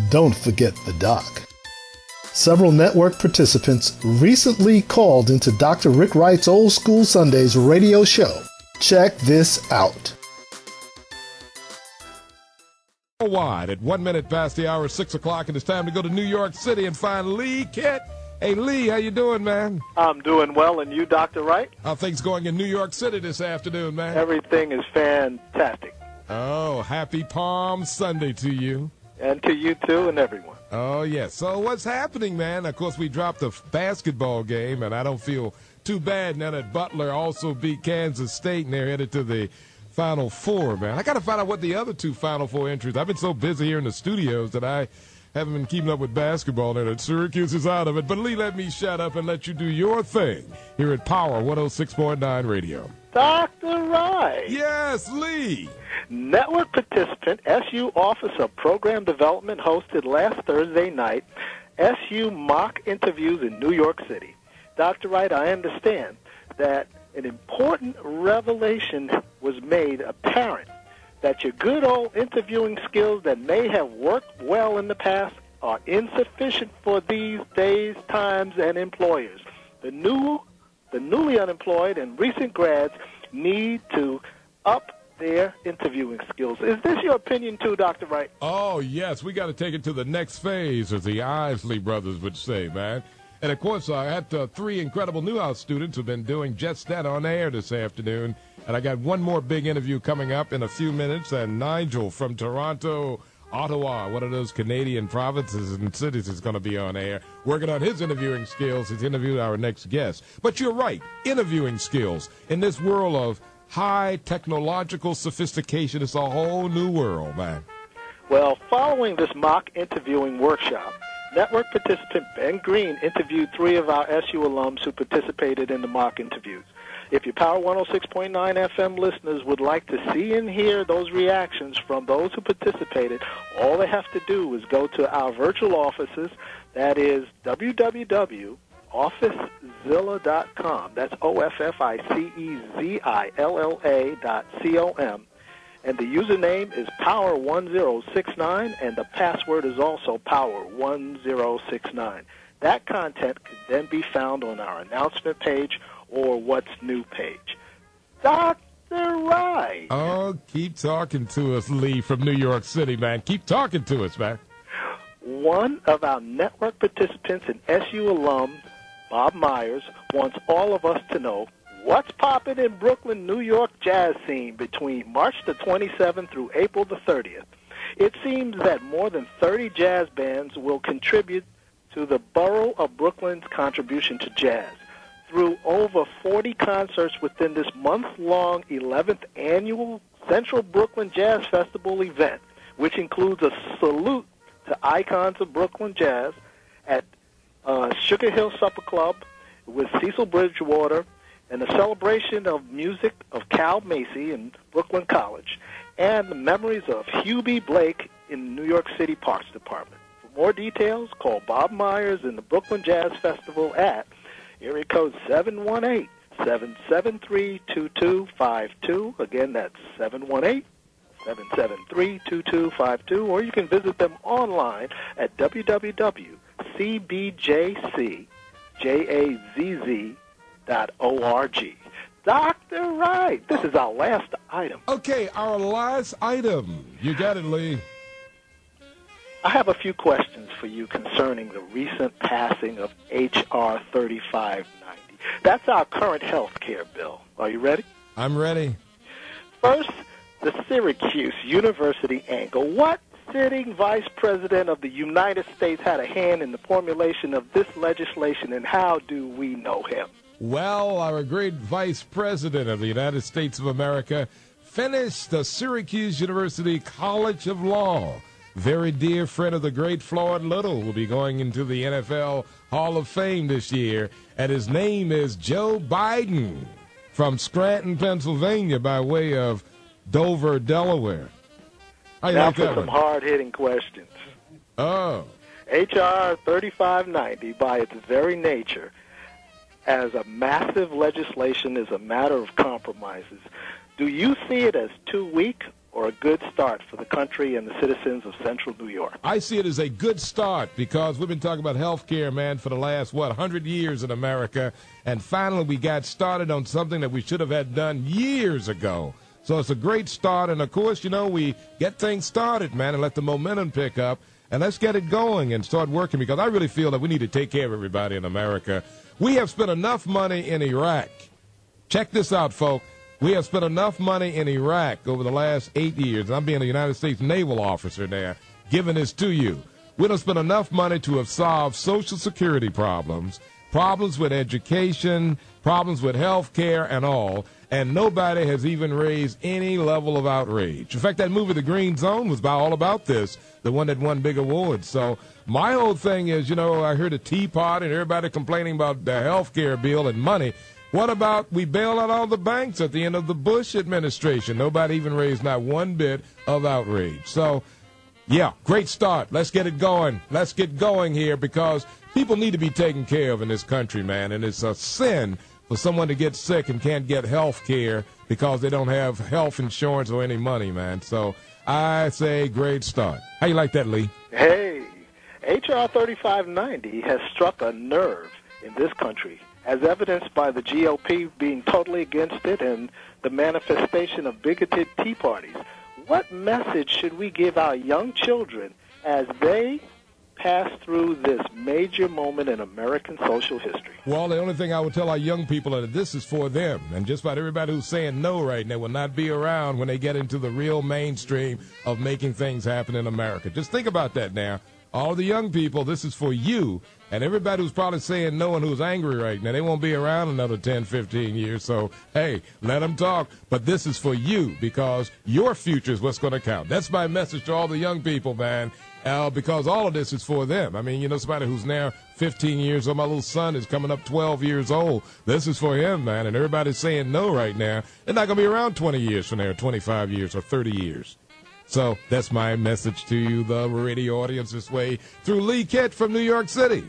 Don't forget the doc. Several network participants recently called into Dr. Rick Wright's Old School Sundays radio show. Check this out. Wide at 1 minute past the hour, 6 o'clock, and it's time to go to New York City and find Lee Keitt. Hey, Lee, how you doing, man? I'm doing well, and you, Dr. Wright? How things going in New York City this afternoon, man? Everything is fantastic. Oh, happy Palm Sunday to you. And to you, too, and everyone. Oh, yes. So what's happening, man? Of course, we dropped a basketball game, and I don't feel too bad now that Butler also beat Kansas State, and they're headed to the Final Four, man. I got to find out what the other two Final Four entries. I've been so busy here in the studios that I haven't been keeping up with basketball, and Syracuse is out of it. But, Lee, let me shut up and let you do your thing here at Power 106.9 Radio. Dr. Wright. Yes, Lee. Network participant, SU Office of Program Development, hosted last Thursday night SU mock interviews in New York City. Dr. Wright, I understand that an important revelation was made apparent that your good old interviewing skills that may have worked well in the past are insufficient for these days, times, and employers. The newly unemployed and recent grads need to up their interviewing skills. Is this your opinion too, Dr. Wright? Oh, yes. We got to take it to the next phase, as the Isley brothers would say, man. And, of course, I had three incredible Newhouse students who've been doing just that on air this afternoon. And I got one more big interview coming up in a few minutes. And Nigel from Toronto, Ottawa, one of those Canadian provinces and cities, is going to be on air working on his interviewing skills. He's interviewed our next guest. But you're right, interviewing skills. In this world of high technological sophistication, it's a whole new world, man. Well, following this mock interviewing workshop, network participant Ben Green interviewed three of our SU alums who participated in the mock interviews. If your Power 106.9 FM listeners would like to see and hear those reactions from those who participated, all they have to do is go to our virtual offices. That is www.officezilla.com. That's OFFICEZILLA.com. And the username is Power1069, and the password is also Power1069. That content can then be found on our announcement page or What's New page. Dr. Wright. Oh, keep talking to us, Lee, from New York City, man. Keep talking to us, man. One of our network participants and SU alums, Bob Myers, wants all of us to know what's popping in Brooklyn, New York jazz scene between March the 27th through April the 30th. It seems that more than 30 jazz bands will contribute to the borough of Brooklyn's contribution to jazz through over 40 concerts within this month-long 11th annual Central Brooklyn Jazz Festival event, which includes a salute to icons of Brooklyn jazz at Sugar Hill Supper Club with Cecil Bridgewater, and a celebration of music of Cal Macy in Brooklyn College, and the memories of Hugh B. Blake in the New York City Parks Department. For more details, call Bob Myers in the Brooklyn Jazz Festival at area code 718-773-2252. Again, that's 718-773-2252. Or you can visit them online at www.cbjcjazz.org. Dr. Wright, this is our last item. Okay, our last item. You got it, Lee. I have a few questions for you concerning the recent passing of H.R. 3590. That's our current health care bill. Are you ready? I'm ready. First, the Syracuse University angle. What sitting vice president of the United States had a hand in the formulation of this legislation, and how do we know him? Well, our great vice president of the United States of America finished the Syracuse University College of Law. Very dear friend of the great Floyd Little will be going into the NFL Hall of Fame this year, and his name is Joe Biden from Scranton, Pennsylvania, by way of Dover, Delaware. Now for some hard-hitting questions. Oh. H.R. 3590, by its very nature, as a massive legislation, is a matter of compromises. Do you see it as too weak or a good start for the country and the citizens of Central New York? I see it as a good start because we've been talking about health care, man, for the last, 100 years in America. And finally we got started on something that we should have had done years ago. So it's a great start. And, of course, we get things started, man, and let the momentum pick up. And let's get it going and start working because I really feel that we need to take care of everybody in America. We have spent enough money in Iraq. Check this out, folks. We have spent enough money in Iraq over the last 8 years. I'm being a United States naval officer there, giving this to you. We don't spend enough money to have solved Social Security problems, problems with education, problems with health care and all, and nobody has even raised any level of outrage. In fact, that movie, The Green Zone, was all about this, the one that won big awards. So my whole thing is, I heard a Tea Party and everybody complaining about the health care bill and money. What about we bail out all the banks at the end of the Bush administration? Nobody even raised not one bit of outrage. So, yeah, great start. Let's get it going. Let's get going here because people need to be taken care of in this country, man, and it's a sin for someone to get sick and can't get health care because they don't have health insurance or any money, man. So I say great start. How you like that, Lee? Hey, H.R. 3590 has struck a nerve in this country, as evidenced by the GOP being totally against it and the manifestation of bigoted Tea Parties. What message should we give our young children as they pass through this major moment in American social history? Well, the only thing I would tell our young people is that this is for them. And just about everybody who's saying no right now will not be around when they get into the real mainstream of making things happen in America. Just think about that now. All the young people, this is for you. And everybody who's probably saying no and who's angry right now, they won't be around another 10, 15 years. So, hey, let them talk. But this is for you because your future is what's going to count. That's my message to all the young people, man. Because all of this is for them. I mean, somebody who's now 15 years old, my little son is coming up 12 years old. This is for him, man. And everybody's saying no right now. They're not going to be around 20 years from there, 25 years or 30 years. So that's my message to you, the radio audience, this way through Lee Keitt from New York City.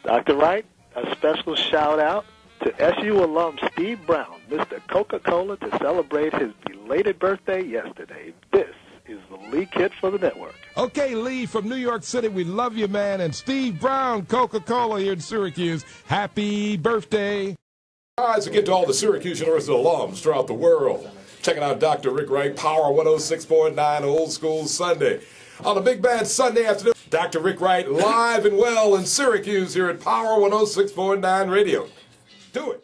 Dr. Wright, a special shout-out to SU alum Steve Brown, Mr. Coca-Cola, to celebrate his belated birthday yesterday. This is the Lee Keitt for the network. Okay, Lee from New York City, we love you, man. And Steve Brown, Coca-Cola here in Syracuse, happy birthday. All right, so get to all the Syracuse University alums throughout the world. Checking out Dr. Rick Wright, Power 106.9 Old School Sunday. On a big bad Sunday afternoon, Dr. Rick Wright live and well in Syracuse here at Power 106.9 Radio. Do it.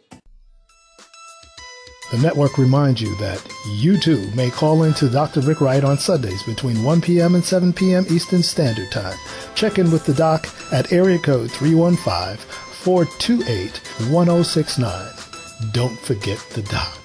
The network reminds you that you too may call in to Dr. Rick Wright on Sundays between 1 p.m. and 7 p.m. Eastern Standard Time. Check in with the doc at area code 315-428-1069. Don't forget the doc.